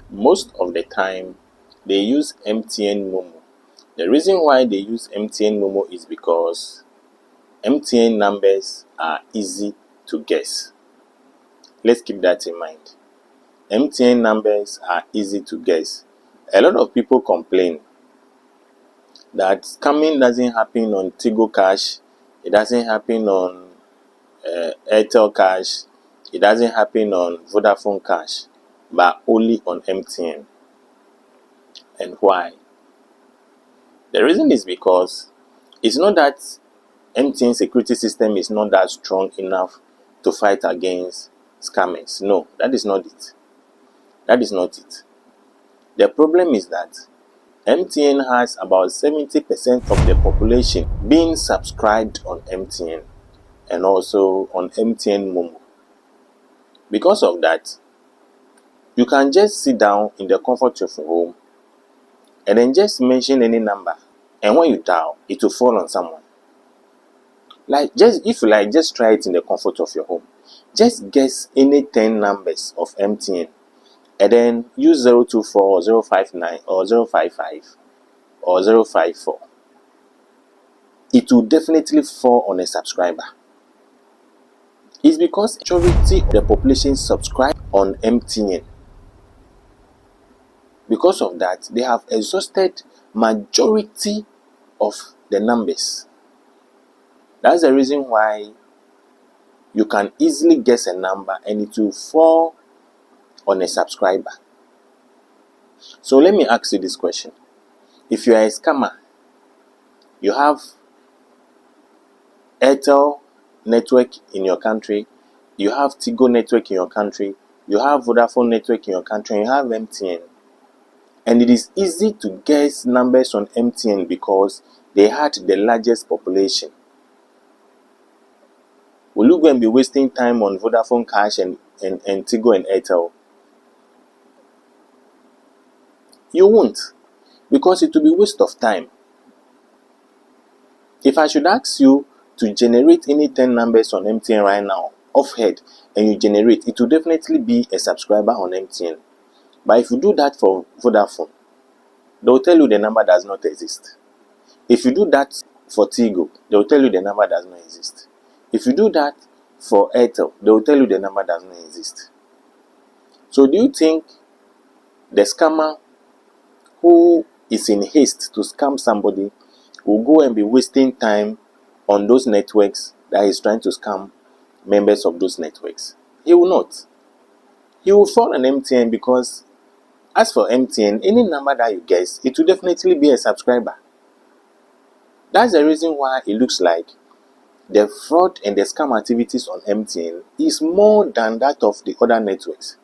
Most of the time, they use MTN Momo. The reason why they use MTN Momo is because MTN numbers are easy to guess. Let's keep that in mind. MTN numbers are easy to guess. A lot of people complain that scamming doesn't happen on Tigo Cash, it doesn't happen on Airtel Cash, it doesn't happen on Vodafone Cash, but only on MTN. And why? The reason is because it's not that MTN security system is not that strong enough to fight against scammers. No, that is not it. That is not it. The problem is that MTN has about 70% of the population being subscribed on MTN and also on MTN Momo. Because of that, you can just sit down in the comfort of your home and then just mention any number, and when you dial, it will fall on someone. If you like, just try it in the comfort of your home. Just guess any 10 numbers of MTN and then use 024 or 059 or 055 or 054. It will definitely fall on a subscriber. It's because majority of the population subscribe on MTN. Because of that, they have exhausted majority of the numbers. That's the reason why you can easily guess a number and it will fall on a subscriber. So let me ask you this question. If you are a scammer, you have Airtel network in your country, you have Tigo network in your country, you have Vodafone network in your country, and you have MTN. And it is easy to guess numbers on MTN because they had the largest population. Will you go and be wasting time on Vodafone Cash and Tigo and Airtel? You won't, because it will be waste of time. If I should ask you to generate any 10 numbers on MTN right now, off head, and you generate, it will definitely be a subscriber on MTN. But if you do that for Vodafone, they will tell you the number does not exist. If you do that for Tigo, they will tell you the number does not exist. If you do that for Airtel, they will tell you the number does not exist. So do you think the scammer who is in haste to scam somebody will go and be wasting time on those networks that he's trying to scam members of those networks? He will not. He will fall on MTN because as for MTN, any number that you guess, it will definitely be a subscriber. That's the reason why it looks like the fraud and the scam activities on MTN is more than that of the other networks.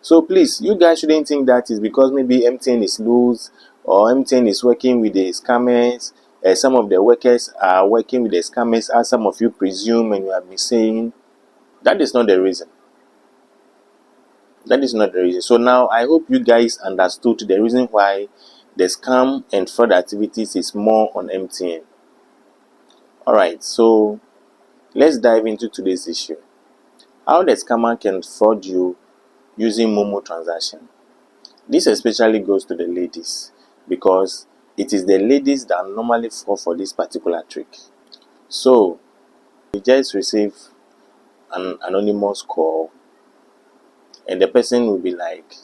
So please, you guys shouldn't think that is because maybe MTN is loose or MTN is working with the scammers. Some of the workers are working with the scammers, as some of you presume and you have been saying. That is not the reason. That is not the reason. So now I hope you guys understood the reason why the scam and fraud activities is more on MTN. Alright, so let's dive into today's issue. How the scammer can fraud you using Momo transaction. This especially goes to the ladies because it is the ladies that normally fall for this particular trick. So you just receive an anonymous call and the person will be like,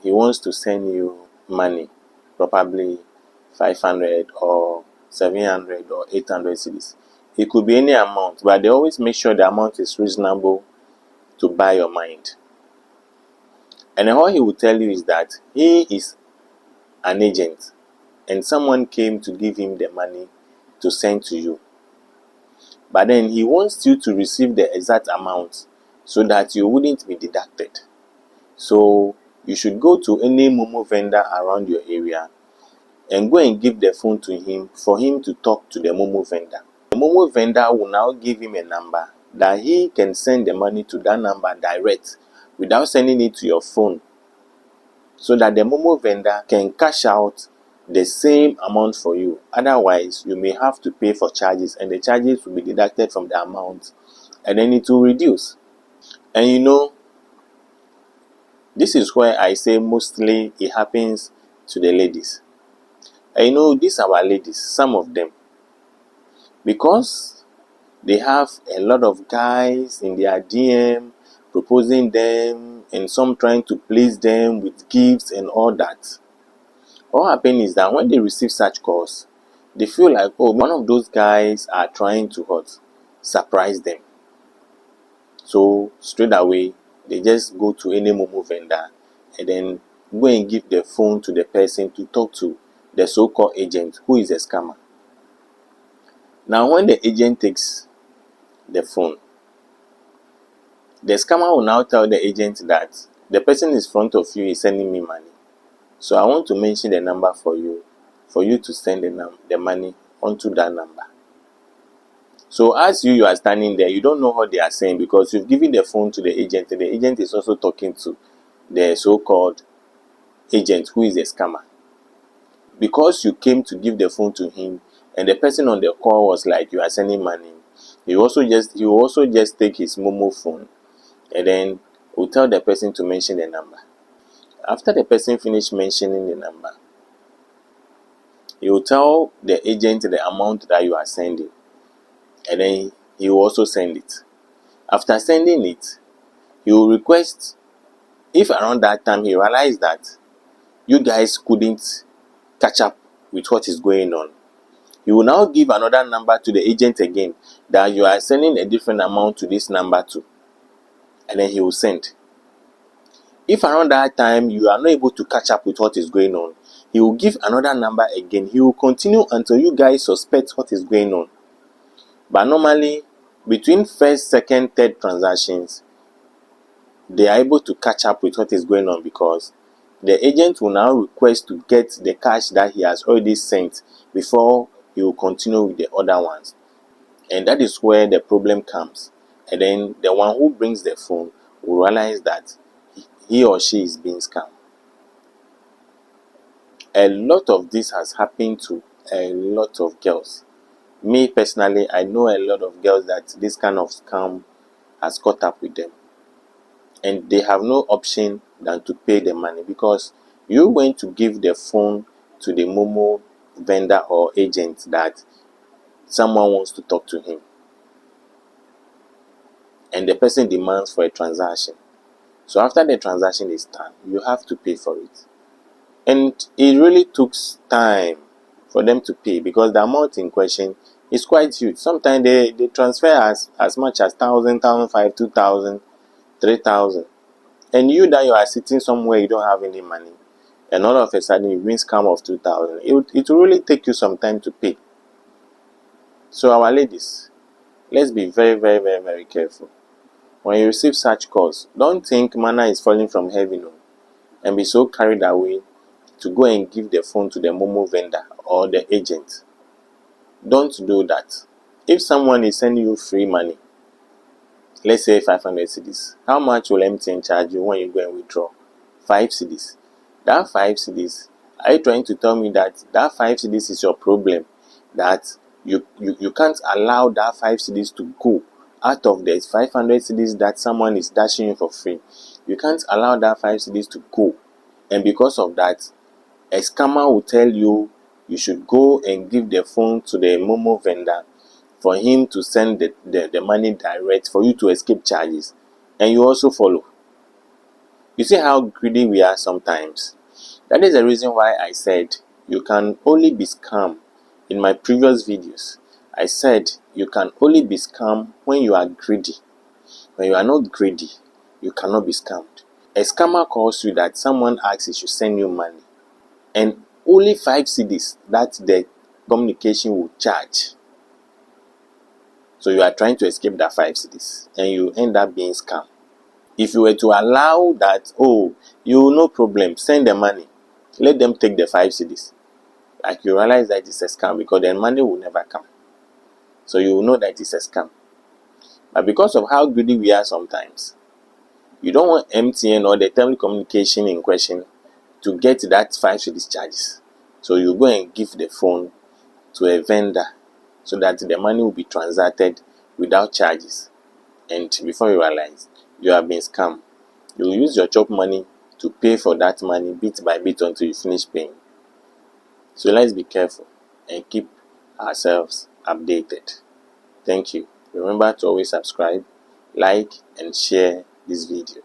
he wants to send you money, probably 500 or 700 or 800 cedis. It could be any amount, but they always make sure the amount is reasonable to buy your mind. And then what he will tell you is that he is an agent and someone came to give him the money to send to you. But then he wants you to receive the exact amount so that you wouldn't be deducted. So you should go to any Momo vendor around your area and go and give the phone to him for him to talk to the Momo vendor. The Momo vendor will now give him a number that he can send the money to that number direct without sending it to your phone, so that the Momo vendor can cash out the same amount for you. Otherwise, you may have to pay for charges and the charges will be deducted from the amount and then it will reduce. And you know, This is where I say mostly it happens to the ladies. And you know, these are our ladies, some of them, because they have a lot of guys in their DM proposing them, and some trying to please them with gifts and all that. What happens is that when they receive such calls, they feel like, oh, one of those guys are trying to surprise them. So straight away, they just go to any Momo vendor and then go and give the phone to the person to talk to the so-called agent, who is a scammer. Now, when the agent takes the phone, the scammer will now tell the agent that the person in front of you is sending me money. So I want to mention the number for you to send the money onto that number. So as you are standing there, you don't know what they are saying because you've given the phone to the agent, and the agent is also talking to the so-called agent who is a scammer. Because you came to give the phone to him and the person on the call was like, you are sending money, he will also just take his Momo phone and then will tell the person to mention the number. After the person finished mentioning the number, he will tell the agent the amount that you are sending, and then he will also send it. After sending it, he will request, if around that time he realized that you guys couldn't catch up with what is going on, he will now give another number to the agent again, that you are sending a different amount to this number too, and then he will send. If around that time you are not able to catch up with what is going on, he will give another number again. He will continue until you guys suspect what is going on. But normally, between first, second, third transactions, they are able to catch up with what is going on because the agent will now request to get the cash that he has already sent before he will continue with the other ones. And that is where the problem comes. And then the one who brings the phone will realize that he or she is being scammed. A lot of this has happened to a lot of girls. Me personally, I know a lot of girls that this kind of scam has caught up with them. And they have no option than to pay the money because you're going to give the phone to the Momo vendor or agent that someone wants to talk to him. And the person demands for a transaction. So after the transaction is done, you have to pay for it. And it really took time for them to pay because the amount in question is quite huge. Sometimes they transfer as much as 1,000, 1,500, 2,000, 3,000. And you that you are sitting somewhere, you don't have any money, and all of a sudden you win scam of 2,000. It will really take you some time to pay. So our ladies, let's be very, very, very, very careful. When you receive such calls, don't think manna is falling from heaven and be so carried away to go and give the phone to the Momo vendor or the agent. Don't do that. If someone is sending you free money, let's say 500 cedis, how much will MTN charge you when you go and withdraw? 5 cedis. That 5 cedis, are you trying to tell me that 5 cedis is your problem? That you can't allow that 5 cedis to go out of the 500 cedis that someone is dashing you for free? You can't allow that 5 cedis to go. And because of that, a scammer will tell you you should go and give the phone to the Momo vendor for him to send the money direct for you to escape charges. And you also follow. You see how greedy we are sometimes. That is the reason why I said you can only be scammed. In my previous videos, I said you can only be scammed when you are greedy. When you are not greedy, you cannot be scammed. A scammer calls you that someone asks he should send you money, and only 5 cedis that the communication will charge. So you are trying to escape that 5 cedis and you end up being scammed. If you were to allow that, oh, you no problem, send the money, let them take the 5 cedis, like you realize that it's a scam because the money will never come. So you will know that it's a scam. But because of how greedy we are sometimes, you don't want MTN or the telecommunication in question to get that 5 cedis charges. So you go and give the phone to a vendor so that the money will be transacted without charges. And before you realize, you have been scammed. You will use your chop money to pay for that money bit by bit until you finish paying. So let's be careful and keep ourselves updated. Thank you. Remember to always subscribe, like, and share this video.